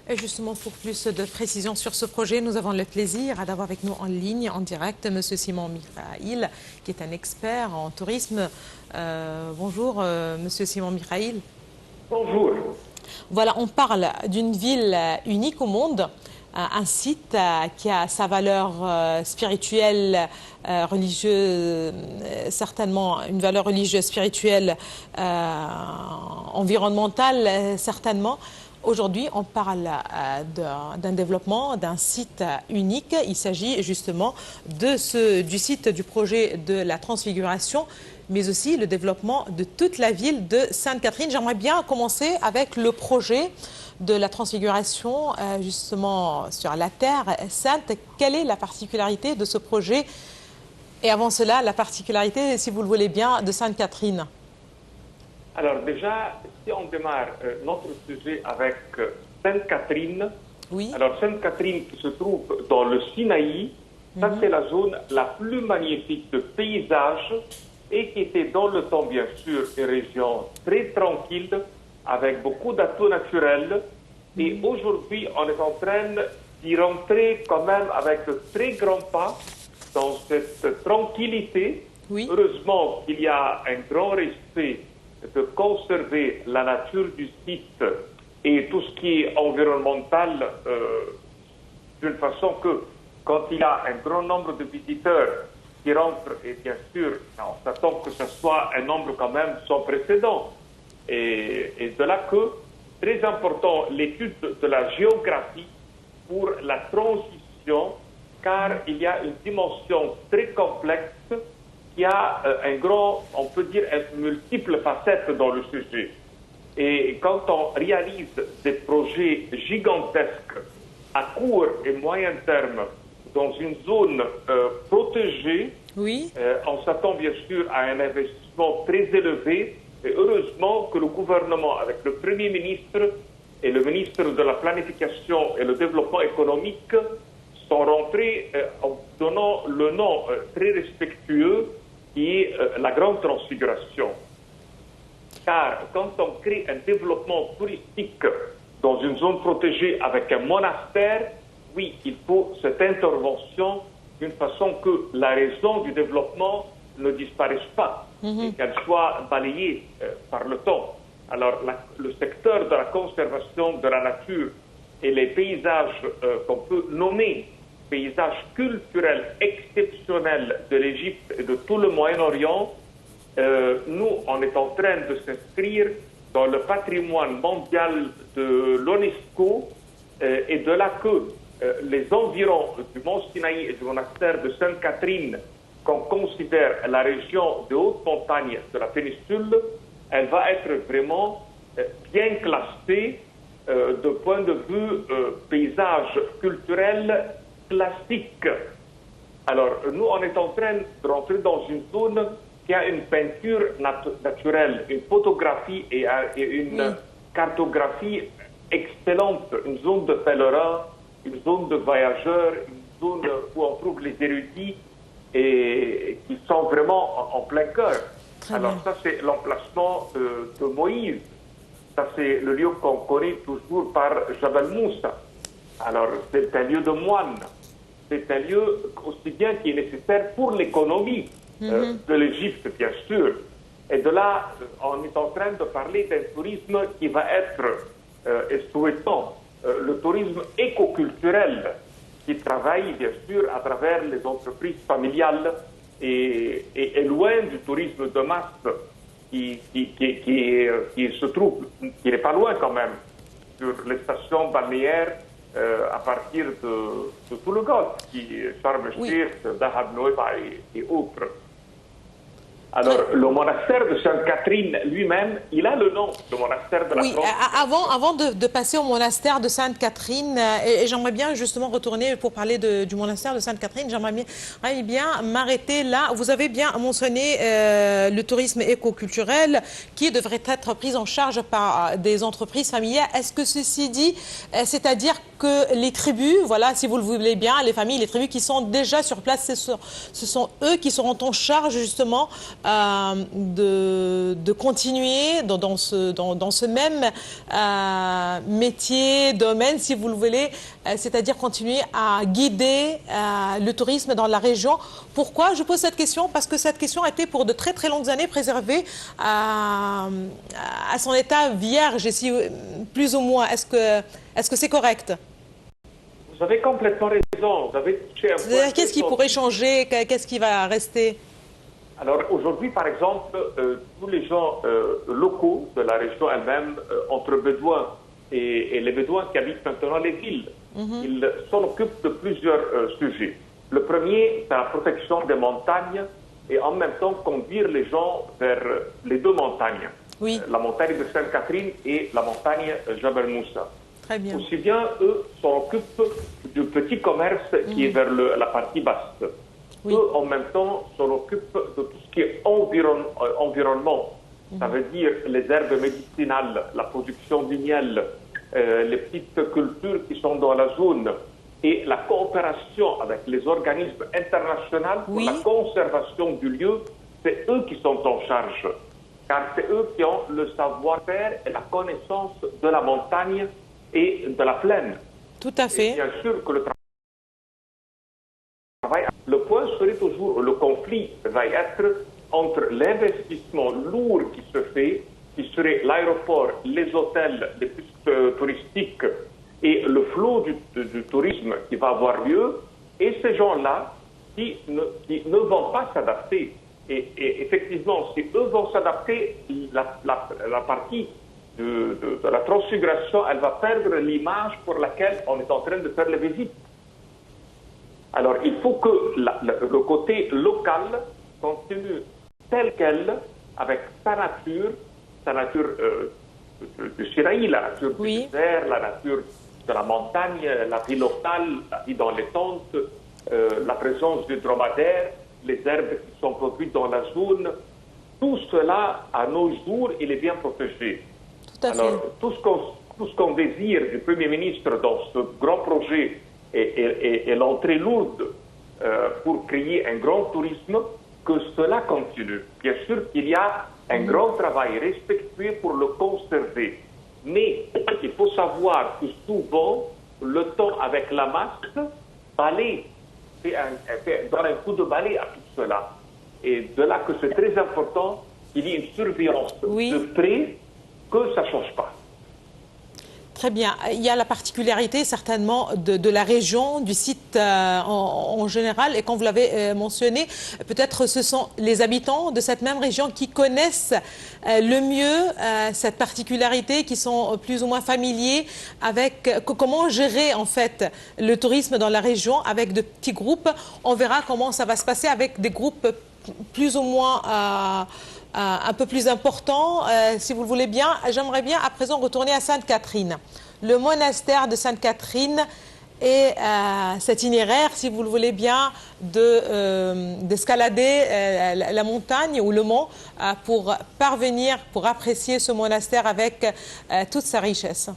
Et justement, pour plus de précisions sur ce projet, nous avons le plaisir d'avoir avec nous en ligne, en direct, M. Simon Mikhaïl, qui est un expert en tourisme. Bonjour, M. Simon Mikhaïl. Bonjour. Voilà, on parle d'une ville unique au monde, un site qui a sa valeur spirituelle, religieuse, certainement une valeur religieuse, spirituelle, environnementale, certainement. Aujourd'hui, on parle d'un développement, d'un site unique. Il s'agit justement du site du projet de la Transfiguration, mais aussi le développement de toute la ville de Sainte-Catherine. J'aimerais bien commencer avec le projet de la Transfiguration, justement sur la Terre Sainte. Quelle est la particularité de ce projet? Et avant cela, la particularité, si vous le voulez bien, de Sainte-Catherine. Alors déjà, si on démarre notre sujet avec Sainte-Catherine, oui. Alors Sainte-Catherine qui se trouve dans le Sinaï, ça c'est la zone la plus magnifique de paysage et qui était dans le temps bien sûr une région très tranquille avec beaucoup d'atouts naturels. Et aujourd'hui, on est en train d'y rentrer quand même avec de très grands pas dans cette tranquillité. Oui. Heureusement qu'il y a un grand respect de conserver la nature du site et tout ce qui est environnemental d'une façon que quand il y a un grand nombre de visiteurs qui rentrent, et bien sûr, on s'attend que ce soit un nombre quand même sans précédent. Et de là que, très important, l'étude de la géographie pour la transition, car il y a une dimension très complexe qui a un grand, on peut dire, multiples facettes dans le sujet. Et quand on réalise des projets gigantesques à court et moyen terme dans une zone protégée, oui. On s'attend bien sûr à un investissement très élevé. Et heureusement que le gouvernement, avec le Premier ministre et le ministre de la Planification et le Développement économique, sont rentrés en donnant le nom très respectueux qui est la Grande Transfiguration. Car quand on crée un développement touristique dans une zone protégée avec un monastère, oui, il faut cette intervention d'une façon que la raison du développement ne disparaisse pas et qu'elle soit balayée par le temps. Alors, le secteur de la conservation de la nature et les paysages qu'on peut nommer paysages culturels exceptionnels de l'Égypte et de tout le Moyen-Orient, nous, on est en train de s'inscrire dans le patrimoine mondial de l'UNESCO et de là que les environs du mont Sinaï et du monastère de Sainte-Catherine, qu'on considère la région de haute montagne de la péninsule, elle va être vraiment bien classée de point de vue paysage culturel classique. Alors, nous, on est en train de rentrer dans une zone qui a une peinture naturelle, une photographie et une cartographie excellente, une zone de pèlerins, une zone de voyageurs, une zone où on trouve les érudits et qui sont vraiment en plein cœur. Alors ça, c'est l'emplacement de Moïse. Ça, c'est le lieu qu'on connaît toujours par Jabal Moussa. Alors, c'est un lieu de moines. C'est un lieu aussi bien qui est nécessaire pour l'économie de l'Égypte, bien sûr. Et de là, on est en train de parler d'un tourisme qui va être, et souhaitons, le tourisme écoculturel, qui travaille, bien sûr, à travers les entreprises familiales et loin du tourisme de masse qui se trouve, qui n'est pas loin quand même, sur les stations balnéaires à partir de tout le Golfe, qui Sharm el-Sheikh, Dahab, Nueva et autres. Alors, le monastère de Sainte-Catherine lui-même, il a le nom de monastère de la France. Avant de passer au monastère de Sainte-Catherine, et j'aimerais bien justement retourner pour parler du monastère de Sainte-Catherine, j'aimerais bien m'arrêter là. Vous avez bien mentionné le tourisme écoculturel qui devrait être pris en charge par des entreprises familiales. Est-ce que ceci dit, c'est-à-dire que les tribus, voilà, si vous le voulez bien, les familles, les tribus qui sont déjà sur place, ce sont eux qui seront en charge justement de continuer dans ce même métier, domaine, si vous le voulez, c'est-à-dire continuer à guider le tourisme dans la région. Pourquoi je pose cette question? Parce que cette question a été pour de très très longues années préservée à son état vierge, si, plus ou moins. Est-ce que c'est correct? Vous avez complètement raison. Vous avez touché un point. Qu'est-ce qui pourrait changer? Qu'est-ce qui va rester? Alors aujourd'hui, par exemple, tous les gens locaux de la région elle-même, entre Bédouins et les Bédouins qui habitent maintenant les villes, ils s'en occupent de plusieurs sujets. Le premier, c'est la protection des montagnes et en même temps conduire les gens vers les deux montagnes. Oui. La montagne de Sainte-Catherine et la montagne Jabal Moussa. Très bien. Aussi bien, eux s'en occupent du petit commerce qui est vers la partie basse. Oui. Eux, en même temps, s'en occupent de tout ce qui est environnement. Ça veut dire les herbes médicinales, la production du miel, les petites cultures qui sont dans la zone et la coopération avec les organismes internationaux pour la conservation du lieu, c'est eux qui sont en charge. Car c'est eux qui ont le savoir-faire et la connaissance de la montagne et de la plaine. Tout à fait. Et bien sûr que le point serait toujours, le conflit va être entre l'investissement lourd qui se fait, qui serait l'aéroport, les hôtels, les pistes touristiques et le flot du tourisme qui va avoir lieu, et ces gens-là qui ne vont pas s'adapter. Et effectivement, si eux vont s'adapter, la partie de la transfiguration, elle va perdre l'image pour laquelle on est en train de faire les visites. Alors, il faut que le côté local continue tel quel, avec sa nature du Sinaï, la nature du désert, la nature de la montagne, la vie locale, la vie dans les tentes, la présence du dromadaire, les herbes qui sont produites dans la zone. Tout cela, à nos jours, il est bien protégé. Tout à fait. Alors, tout ce qu'on désire du Premier ministre dans ce grand projet et l'entrée lourde pour créer un grand tourisme, que cela continue. Bien sûr qu'il y a un grand travail respectueux pour le conserver. Mais il faut savoir que souvent, le temps avec la masse, balaye, donne un coup de balai à tout cela. Et de là que c'est très important qu'il y ait une surveillance de près, que ça ne change pas. Très bien. Il y a la particularité certainement de la région, du site en général. Et quand vous l'avez mentionné, peut-être ce sont les habitants de cette même région qui connaissent le mieux cette particularité, qui sont plus ou moins familiers avec comment gérer en fait le tourisme dans la région avec de petits groupes. On verra comment ça va se passer avec des groupes plus ou moins un peu plus important, si vous le voulez bien. J'aimerais bien à présent retourner à Sainte-Catherine. Le monastère de Sainte-Catherine et cet itinéraire, si vous le voulez bien, d'escalader la montagne ou le mont pour parvenir, pour apprécier ce monastère avec toute sa richesse.